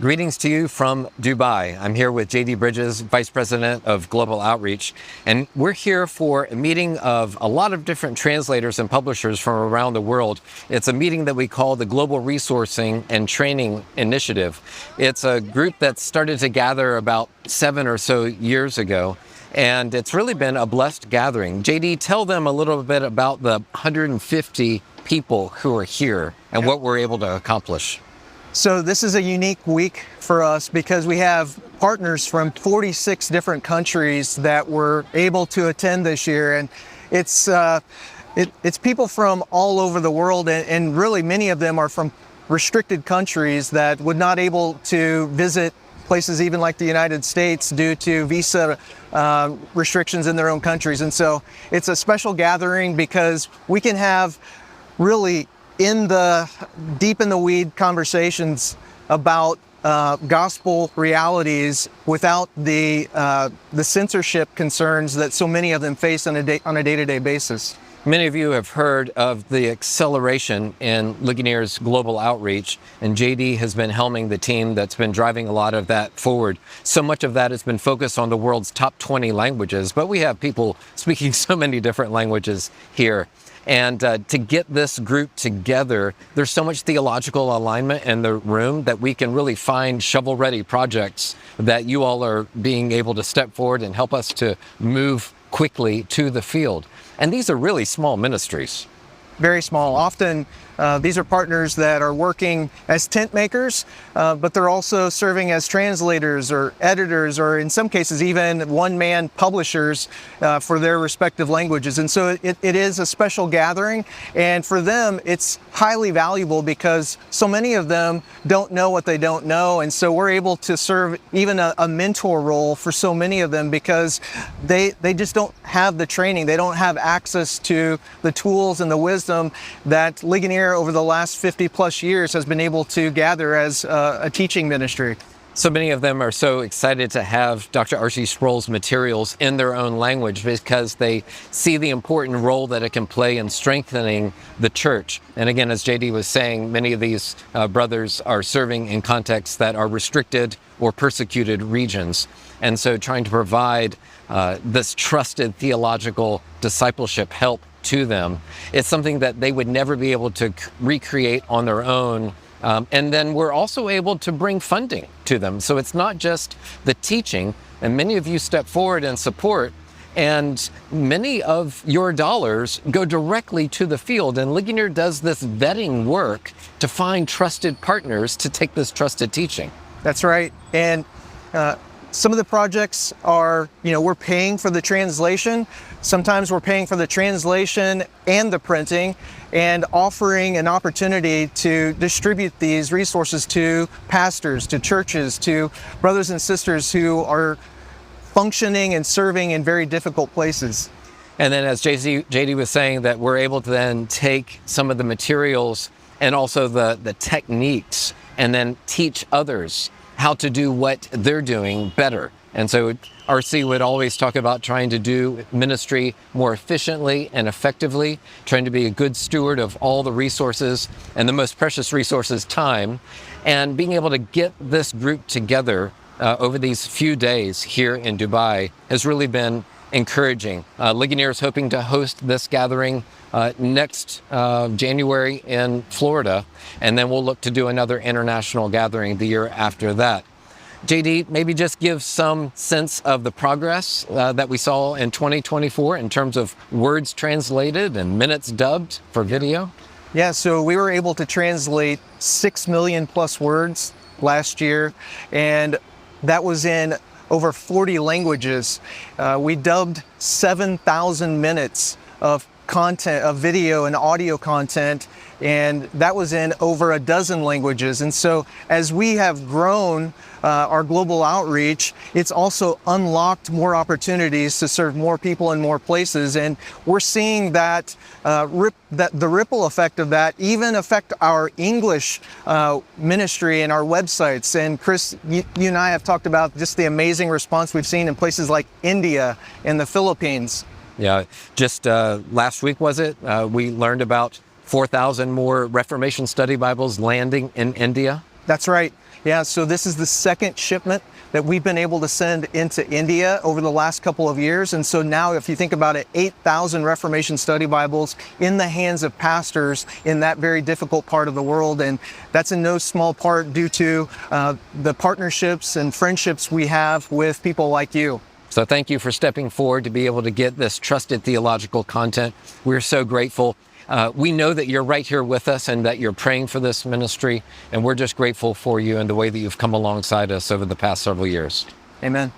Greetings to you from Dubai. I'm here with JD Bridges, Vice President of Global Outreach, and we're here for a meeting of a lot of different translators and publishers from around the world. It's a meeting that we call the Global Resourcing and Training Initiative. It's a group that started to gather about 7 or so years ago, and it's really been a blessed gathering. JD, tell them a little bit about the 150 people who are here and what we're able to accomplish. So this is a unique week for us because we have partners from 46 different countries that were able to attend this year, and it's people from all over the world, and really many of them are from restricted countries that would not able to visit places even like the United States due to visa restrictions in their own countries. And so it's a special gathering because we can have really deep in the weed conversations about gospel realities without the censorship concerns that so many of them face on a day-to-day basis. Many of you have heard of the acceleration in Ligonier's global outreach, and JD has been helming the team that's been driving a lot of that forward. So much of that has been focused on the world's top 20 languages, but we have people speaking so many different languages here. And to get this group together, there's so much theological alignment in the room that we can really find shovel-ready projects that you all are being able to step forward and help us to move quickly to the field. And these are really small ministries. Very small. Often these are partners that are working as tent makers, but they're also serving as translators or editors, or in some cases even one-man publishers for their respective languages. And so it is a special gathering, and for them it's highly valuable because so many of them don't know what they don't know, and so we're able to serve even a mentor role for so many of them because they just don't have the training, they don't have access to the tools and the wisdom that Ligonier over the last 50 plus years has been able to gather as a teaching ministry. So many of them are so excited to have Dr. R.C. Sproul's materials in their own language because they see the important role that it can play in strengthening the church. And again, as JD was saying, many of these brothers are serving in contexts that are restricted or persecuted regions. And so trying to provide this trusted theological discipleship help to them, it's something that they would never be able to recreate on their own. And then we're also able to bring funding to them. So it's not just the teaching, and many of you step forward and support, and many of your dollars go directly to the field. And Ligonier does this vetting work to find trusted partners to take this trusted teaching. That's right. And some of the projects are, we're paying for the translation. Sometimes we're paying for the translation and the printing, and offering an opportunity to distribute these resources to pastors, to churches, to brothers and sisters who are functioning and serving in very difficult places. And then as JD was saying, that we're able to then take some of the materials and also the techniques and then teach others how to do what they're doing better. And so RC would always talk about trying to do ministry more efficiently and effectively, trying to be a good steward of all the resources, and the most precious resource is time. And being able to get this group together over these few days here in Dubai has really been encouraging. Ligonier is hoping to host this gathering next January in Florida, and then we'll look to do another international gathering the year after that. JD, maybe just give some sense of the progress that we saw in 2024 in terms of words translated and minutes dubbed for video. Yeah, so we were able to translate 6 million plus words last year, and that was in over 40 languages. We dubbed 7,000 minutes of content, of video and audio content, and that was in over a dozen languages. And so as we have grown our global outreach, it's also unlocked more opportunities to serve more people in more places. And we're seeing that, the ripple effect of that even affect our English ministry and our websites. And Chris, you and I have talked about just the amazing response we've seen in places like India and the Philippines. Yeah, just last week, was it? We learned about 4,000 more Reformation Study Bibles landing in India. That's right. Yeah, so this is the second shipment that we've been able to send into India over the last couple of years. And so now, if you think about it, 8,000 Reformation Study Bibles in the hands of pastors in that very difficult part of the world. And that's in no small part due to the partnerships and friendships we have with people like you. So thank you for stepping forward to be able to get this trusted theological content. We're so grateful. We know that you're right here with us and that you're praying for this ministry, and we're just grateful for you and the way that you've come alongside us over the past several years. Amen.